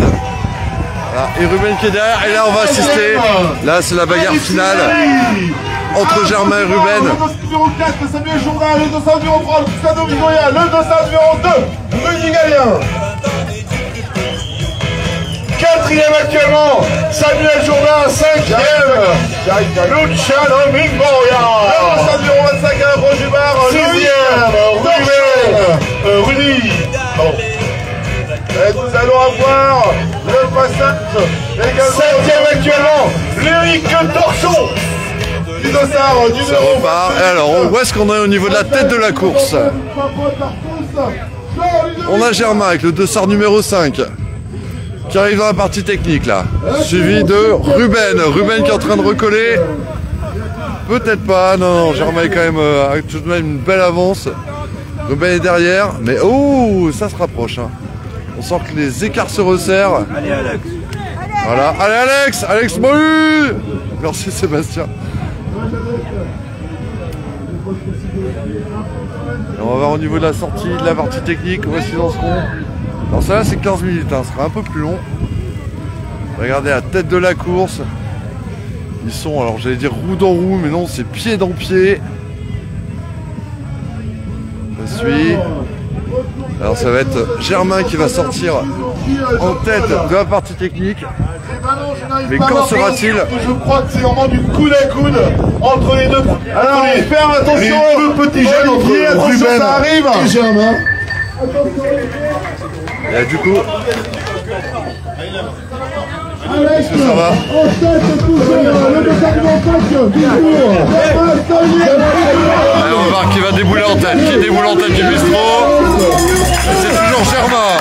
Voilà. Et Ruben qui est derrière, et là on va assister. Là c'est la bagarre finale entre Germain et Ruben. Le numéro 4, Samuel Jourdain, le 200 numéro 3, le Cristiano Vigoria, le 200 numéro 2, Rudy Gallien. 4e actuellement, Samuel Jourdain, 5e, Luciano Mingboria. Le 200 numéro 25, Roger Jubar, 6e, Rudy. Et nous allons avoir le passage également. 7e actuellement, Loïc Torchon. Ça repart. Et alors, où est-ce qu'on est au niveau de la tête de la course? On a Germain avec le dossard numéro 5 qui arrive dans la partie technique là. Suivi de Ruben qui est en train de recoller. Peut-être pas, non, Germain est quand même tout de même une belle avance. Ruben est derrière, mais oh, ça se rapproche, hein. On sent que les écarts se resserrent. Allez Alex. Voilà, allez Alex Mohu. Merci Sébastien. Et on va voir au niveau de la sortie, de la partie technique, où est-ce qu'ils en seront. Alors ça là c'est 15 minutes, hein, ce sera un peu plus long. Regardez la tête de la course. Ils sont, alors j'allais dire roue dans roue, mais non, c'est pied dans pied. Ça suit. Alors ça va être Germain qui va sortir en tête de la partie technique. Mais quand sera-t-il? Je crois que c'est vraiment du coude à coude entre les deux. Alors, faire attention, deux petits jeunes Olivier, entre attention, Ruben ça arrive. et Germain. Et du coup, Alex, ça va? en tête, toujours, le département 5, toujours. allez, on va voir qui va débouler en tête. Qui déboule en tête du bistrot? C'est toujours Germain.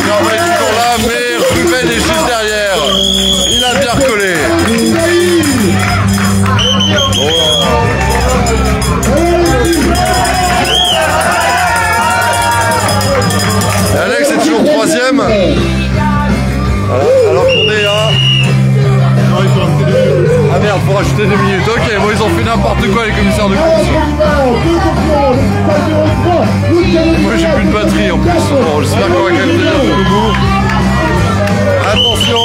Germain est toujours là, mais Ruben est juste derrière. Il a bien recollé. Et Alex est toujours troisième. Voilà, alors qu'on est à... Ah merde, faut rajouter 2 minutes. Ok, bon, ils ont fait n'importe quoi les commissaires de course. Moi j'ai plus de batterie en plus. Bon, j'espère qu'on va quand même tenir jusqu'au bout. Attention.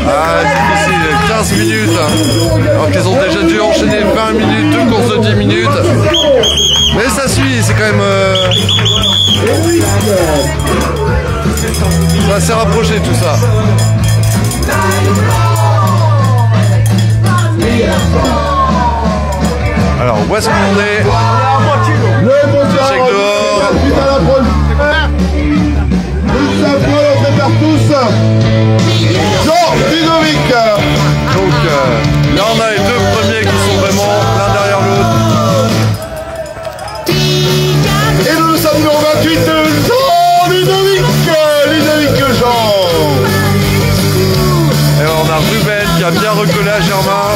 Ah, c'est difficile, 15 minutes. Alors qu'ils ont déjà dû enchaîner 20 minutes, 2 courses de 10 minutes. Mais ça suit, c'est quand même... Ça s'est rapproché tout ça. Alors, où est-ce qu'on est? Le moteur, Check dehors. suite à la preuve. Nous savons notre tous. Jean Ludovic. Donc, là on a les deux premiers qui sont vraiment l'un derrière l'autre. Et nous sommes numéro 28, Jean Ludovic. Ludovic Jean. Et on a Ruben qui a bien recollé à Germain.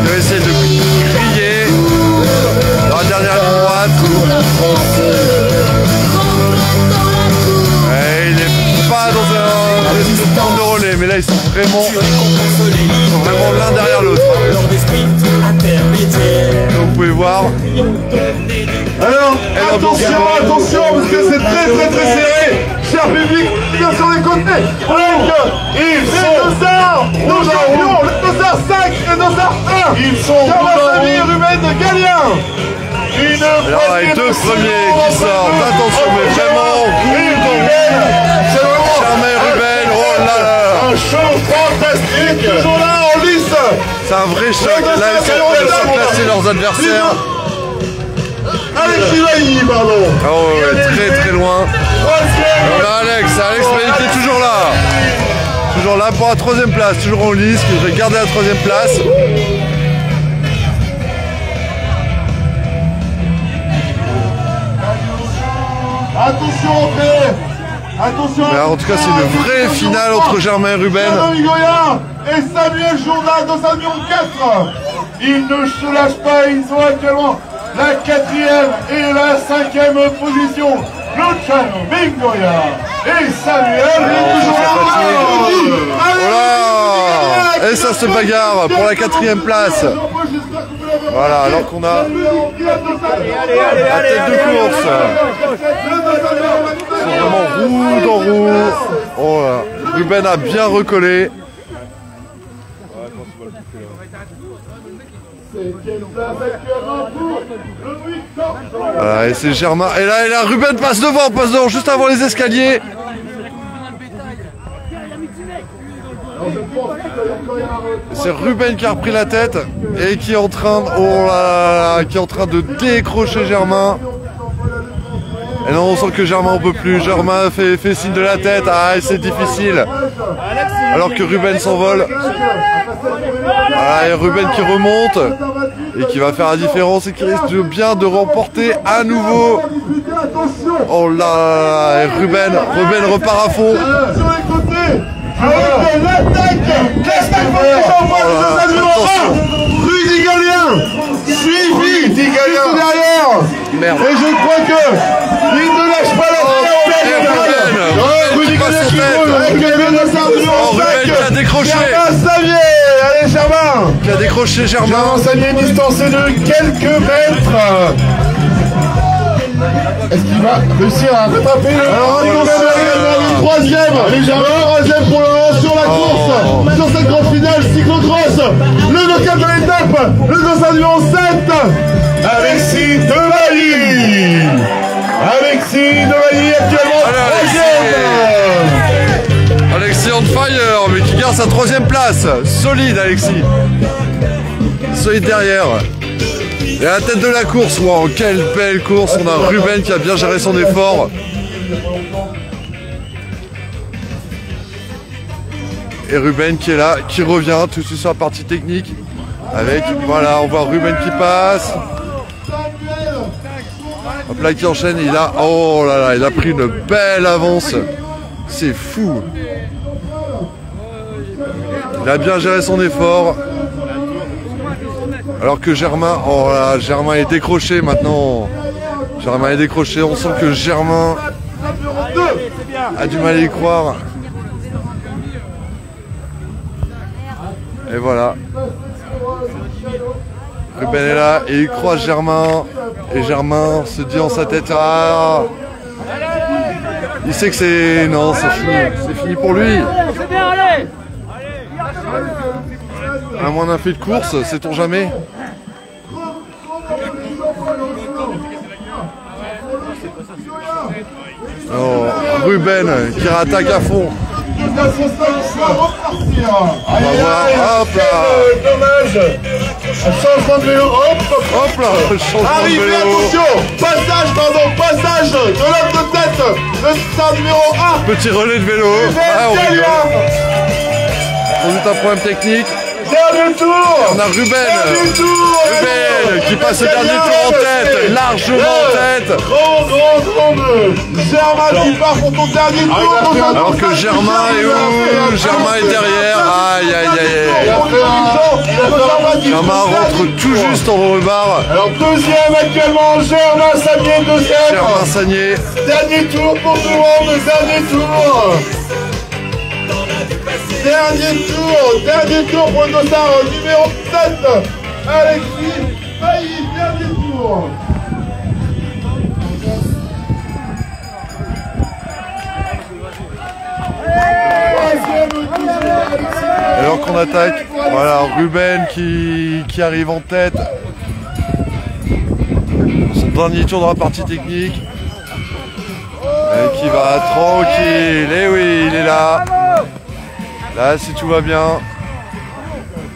Il va essayer de crier dans la dernière ligne droite. Et il n'est pas dans un stand de relais, mais là ils sont vraiment l'un derrière l'autre. Donc vous pouvez voir. Alors, Elle attention, attention, parce que c'est très serré. Cher public, bien sur les côtés. Avec les dossards, nos champions, le dossard 5 et le dossard 1. Ils sont Jean-Samy Ruben de Galien. Alors les deux premiers qui sortent, attention mais vraiment Germain et Ruben, oh là là. un show fantastique. Toujours là en lice. C'est un vrai choc, là ils sont en train de surclasser leurs adversaires. Alex Ivaï, pardon. Oh ouais, très loin. On a Alex mais il est toujours là. Toujours là pour la 3ème place, toujours en lice, qui devrait garder la 3ème place. Attention, André. Attention. Mais en tout cas, c'est une vraie finale entre Germain et Ruben. Jean-Louis Goya et Samuel Jourdain dans sa numéro 4. Ils ne se lâchent pas, ils sont actuellement la 4e et la 5e position. Luciano Mingoya et Samuel est toujours là. Voilà. Et ça se bagarre pour la 4ème place. Voilà, alors qu'on a la tête de course. C'est vraiment roue dans roue. Oh là. Ruben a bien recollé. Voilà, et c'est Germain. Et là, Ruben passe devant, juste avant les escaliers. C'est Ruben qui a repris la tête et qui est en train de décrocher Germain. Et non, on sent que Germain on peut plus. Germain fait signe de la tête. Ah, c'est difficile. Alors que Ruben s'envole. Voilà, et Ruben qui remonte et qui va faire la différence et qui risque bien de remporter à nouveau. Oh là, et Ruben repart à fond. Sur les côtés. Avec l'attaque. Rudy Galien. Suivi derrière. Merde. Et je crois que il ne lâche pas la Ruben qui passe en tête. avec le dossard numéro 5. Ruben qui a décroché. Germain qui a décroché Germain. Germain Sagnier distancé de quelques mètres. Est-ce qu'il va réussir à rattraper le... Alors, le troisième. Allez, Germain, troisième pour le moment sur la course. Sur cette grande finale, cyclocross. Le local de l'étape. Le dossard numéro 7. Alexis Devailly. Alexis Devailly actuellement troisième. Alexis on fire, mais qui garde sa troisième place. Solide Alexis. Solide derrière. Et à la tête de la course, wow, quelle belle course. On a Ruben qui a bien géré son effort. Et Ruben qui est là, qui revient tout de suite sur la partie technique. Avec, voilà, on voit Ruben qui passe. Hop là, qui enchaîne, il a, oh là là, il a pris une belle avance. C'est fou. Il a bien géré son effort. Alors que Germain, oh là, Germain est décroché maintenant. Germain est décroché, on sent que Germain a du mal à y croire. Et voilà. Ruben est là et il croise Germain. Et Germain se dit en sa tête, ah, il sait que c'est... Non, c'est fini pour lui. À moins d'un fait de course, sait-on jamais. Oh, Ruben qui rattaque à fond. On va voir, hop là. Dommage. Changement de vélo, Hop là, changement de Arrivé, vélo. attention. Passage de l'autre tête. Le dossard numéro 1. Petit relais de vélo. Ah, on rigole. On est un problème technique. Dernier tour. On a Ruben. Dernier tour. Ruben qui passe le dernier tour en tête. Largement en tête. Grande. Germain qui part pour ton dernier tour. Alors que Germain est où? Germain est derrière. Aïe aïe aïe. Germain rentre tout juste en rebarre. Alors deuxième actuellement, Germain Sagnier, deuxième. Germain Sagnier. Dernier tour pour tout le monde, dernier tour. Dernier tour pour le dossard numéro 7. Alexis Devailly, dernier tour. Alors qu'on attaque, voilà Ruben qui arrive en tête. Son dernier tour dans la partie technique. Et qui va tranquille. Et oui, il est là. Là, si tout va bien.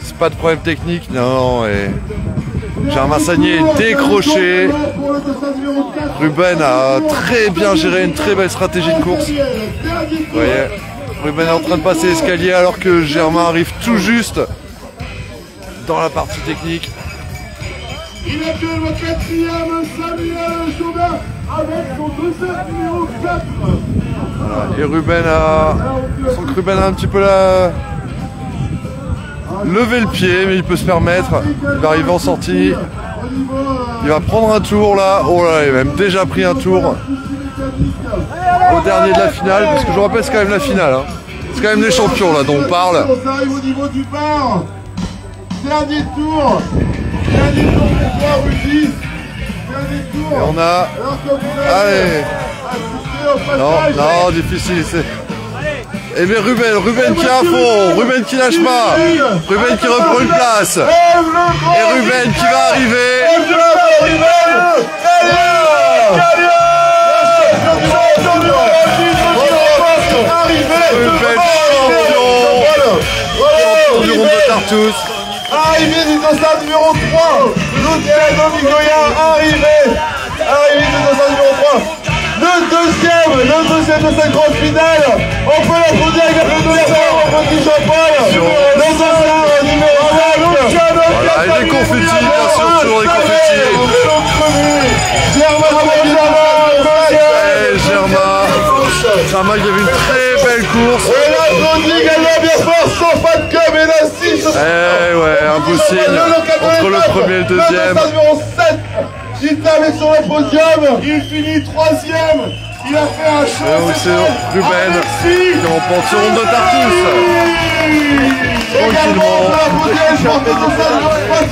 C'est pas de problème technique, non. Et Germain Sagnier est décroché. Ruben a très bien géré une très belle stratégie de course. Vous voyez, Ruben est en train de passer l'escalier alors que Germain arrive tout juste dans la partie technique. Il est le quatrième, Samuel Chauvin, avec son dossard numéro 4. Voilà. Et Ruben a... Je sens que Ruben a un petit peu levé le pied, mais il peut se permettre. Il va arriver en sortie. Il va prendre un tour là. Oh là, il a même déjà pris un tour au dernier de la finale, parce que je vous rappelle, c'est quand même la finale. Hein. C'est quand même les champions là dont on parle. Ça arrive au niveau du bar. Dernier tour. Dernier tour pour toi, Rudy. Dernier tour. Et on a... Alors que vous avez Allez. assisté au Non, passage. non, difficile. Et bien Ruben qui est à fond, Ruben qui lâche pas, Ruben qui reprend une place. Et Ruben qui va arriver. Ruben champion du Ronde de Tartous. Arrivé du dossard numéro 3. Luciano Migoya, arrivé du dossard numéro 3. Le deuxième de cette grande finale. On peut l'applaudir avec un peu de l'effort au petit Jean-Paul. Le dossard numéro 5. Voilà, et des confettis, bien sûr, toujours des confettis. Germain qui avait une très belle course. Et la Brody gagne bien fort sans pas de com et la 6. Eh ouais, un beau signe entre le premier et le deuxième. Le numéro 7 Il termine sur le podium. Il finit 3e. Il a fait un show. C'est Ruben qui remporte ce Ronde de Tartus. Tranquillement.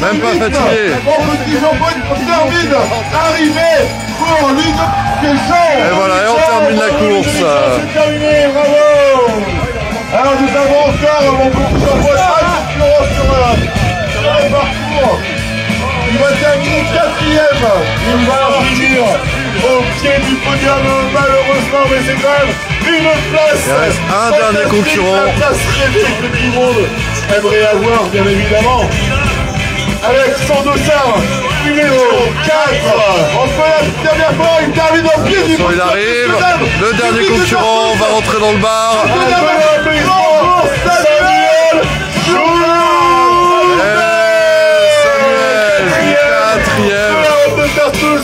Même pas fatigué. Mon petit Jean-Paul termine. Arrivé pour l'une des gens. Et voilà, et on termine la course. C'est terminé, bravo. Alors nous avons encore mon petit Jean-Paul sur le parcours. Il va terminer 4e. Il va finir au pied du podium, malheureusement, mais c'est quand même une place. Il reste un dernier concurrent. La place rêvée que tout le monde aimerait avoir, bien évidemment. Avec son dossard numéro 4. On peut la dernière fois, il termine au pied du podium. Il arrive. Le dernier concurrent va rentrer dans le bar. Samuel Joulot.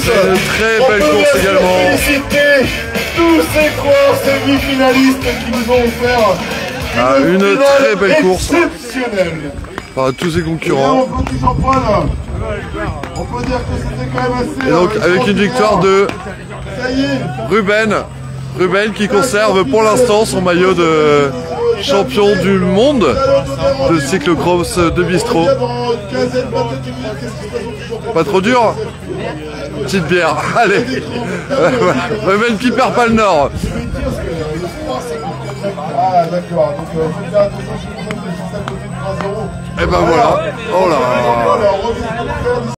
Une très belle course également. Féliciter tous ces coureurs, ces 8 finalistes qui nous ont offert une très belle course. Exceptionnelle. Enfin, tous ces Et là, concurrents. mon petit Jean-Paul, on peut dire que c'était quand même assez. Et donc avec une victoire de Ça y est. Ruben qui conserve pour l'instant son maillot de champion du monde de cyclocross de bistrot. Pas trop dur? Petite bière, allez. Ruben qui perd pas le nord. Ah d'accord, donc faut faire attention, je suis content de juste à côté de 3-0. Et ben voilà. Oh là.